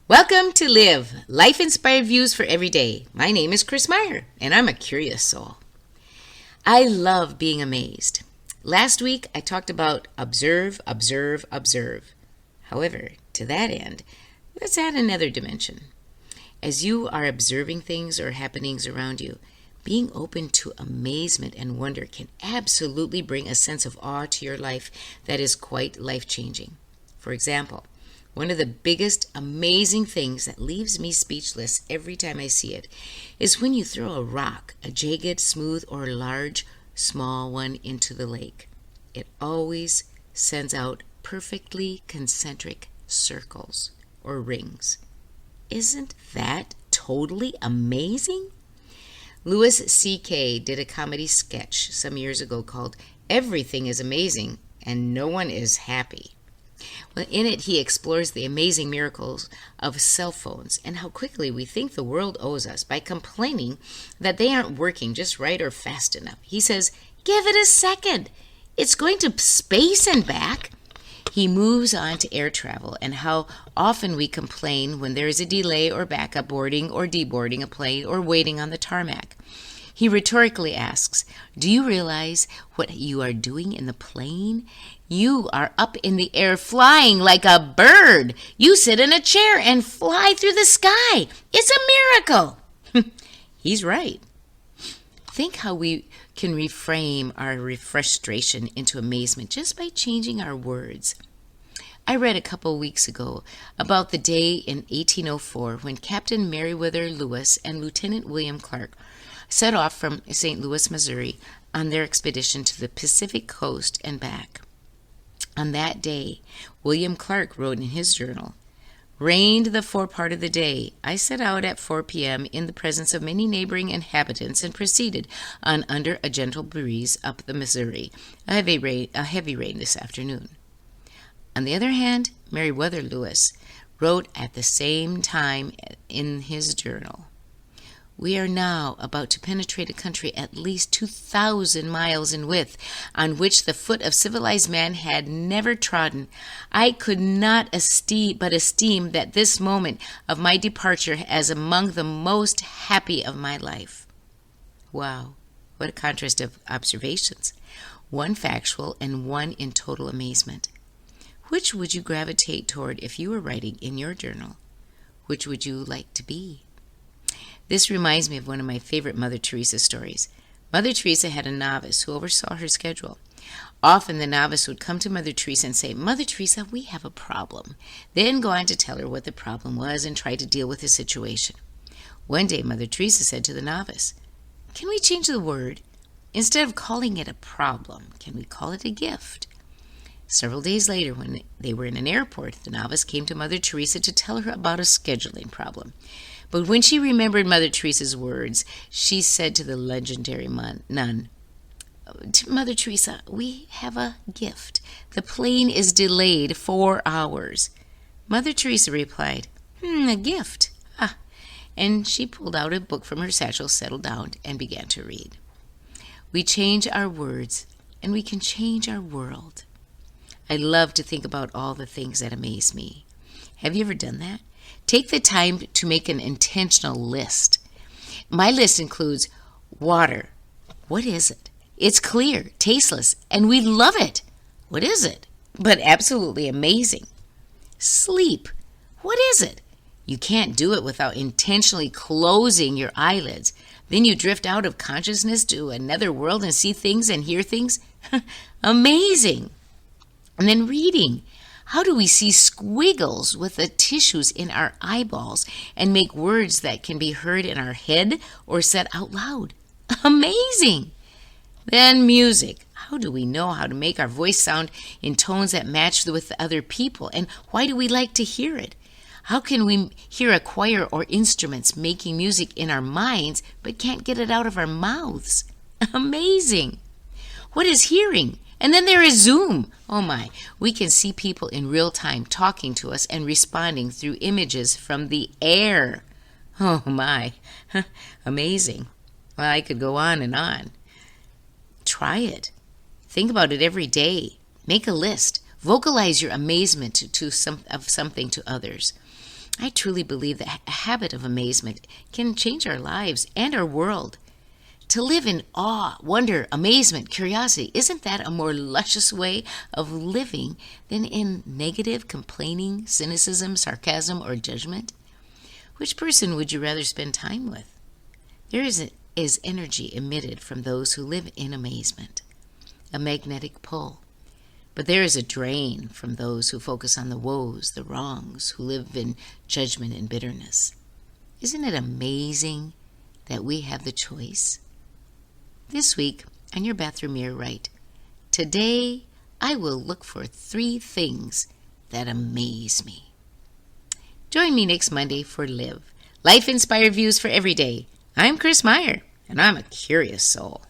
Welcome to Live, life-inspired views for every day. My name is Chris Meyer, and I'm a curious soul. I love being amazed. Last week, I talked about observe, observe, observe. However, to that end, let's add another dimension. As you are observing things or happenings around you, being open to amazement and wonder can absolutely bring a sense of awe to your life that is quite life-changing. For example, one of the biggest amazing things that leaves me speechless every time I see it is when you throw a rock, a jagged, smooth, or large, small one into the lake. It always sends out perfectly concentric circles or rings. Isn't that totally amazing? Louis C.K. did a comedy sketch some years ago called Everything is Amazing and No One is Happy. Well, in it, he explores the amazing miracles of cell phones and how quickly we think the world owes us by complaining that they aren't working just right or fast enough. He says, give it a second. It's going to space and back. He moves on to air travel and how often we complain when there is a delay or backup boarding or deboarding a plane or waiting on the tarmac. He rhetorically asks, do you realize what you are doing in the plane? You are up in the air flying like a bird. You sit in a chair and fly through the sky. It's a miracle. He's right. Think how we can reframe our frustration into amazement just by changing our words. I read a couple weeks ago about the day in 1804 when Captain Meriwether Lewis and Lieutenant William Clark set off from St. Louis, Missouri on their expedition to the Pacific coast and back. On that day, William Clark wrote in his journal, rained the forepart of the day. I set out at 4 p.m. in the presence of many neighboring inhabitants and proceeded on under a gentle breeze up the Missouri. A heavy rain this afternoon. On the other hand, Meriwether Lewis wrote at the same time in his journal, we are now about to penetrate a country at least 2,000 miles in width, on which the foot of civilized man had never trodden. I could not esteem that this moment of my departure as among the most happy of my life. Wow, what a contrast of observations. One factual and one in total amazement. Which would you gravitate toward if you were writing in your journal? Which would you like to be? This reminds me of one of my favorite Mother Teresa stories. Mother Teresa had a novice who oversaw her schedule. Often the novice would come to Mother Teresa and say, Mother Teresa, we have a problem. Then go on to tell her what the problem was and try to deal with the situation. One day Mother Teresa said to the novice, can we change the word? Instead of calling it a problem, can we call it a gift? Several days later, when they were in an airport, the novice came to Mother Teresa to tell her about a scheduling problem. But when she remembered Mother Teresa's words, she said to the legendary nun, Mother Teresa, we have a gift. The plane is delayed 4 hours. Mother Teresa replied, a gift. And she pulled out a book from her satchel, settled down, and began to read. We change our words, and we can change our world. I love to think about all the things that amaze me. Have you ever done that? Take the time to make an intentional list. My list includes water. What is it? It's clear, tasteless, and we love it. What is it? But absolutely amazing. Sleep. What is it? You can't do it without intentionally closing your eyelids. Then you drift out of consciousness to another world and see things and hear things. Amazing. And then reading. How do we see squiggles with the tissues in our eyeballs and make words that can be heard in our head or said out loud? Amazing! Then music. How do we know how to make our voice sound in tones that match with the other people? And why do we like to hear it? How can we hear a choir or instruments making music in our minds but can't get it out of our mouths? Amazing! What is hearing? And then there is Zoom. Oh my, we can see people in real time talking to us and responding through images from the air. Oh my, amazing. Well, I could go on and on. Try it. Think about it every day. Make a list. Vocalize your amazement of something to others. I truly believe that a habit of amazement can change our lives and our world. To live in awe, wonder, amazement, curiosity, isn't that a more luscious way of living than in negative, complaining, cynicism, sarcasm, or judgment? Which person would you rather spend time with? There is energy emitted from those who live in amazement, a magnetic pull. But there is a drain from those who focus on the woes, the wrongs, who live in judgment and bitterness. Isn't it amazing that we have the choice? This week, on your bathroom mirror, write, "Today I will look for 3 things that amaze me." Join me next Monday for Live, Life-Inspired Views for Every Day. I'm Chris Meyer, and I'm a curious soul.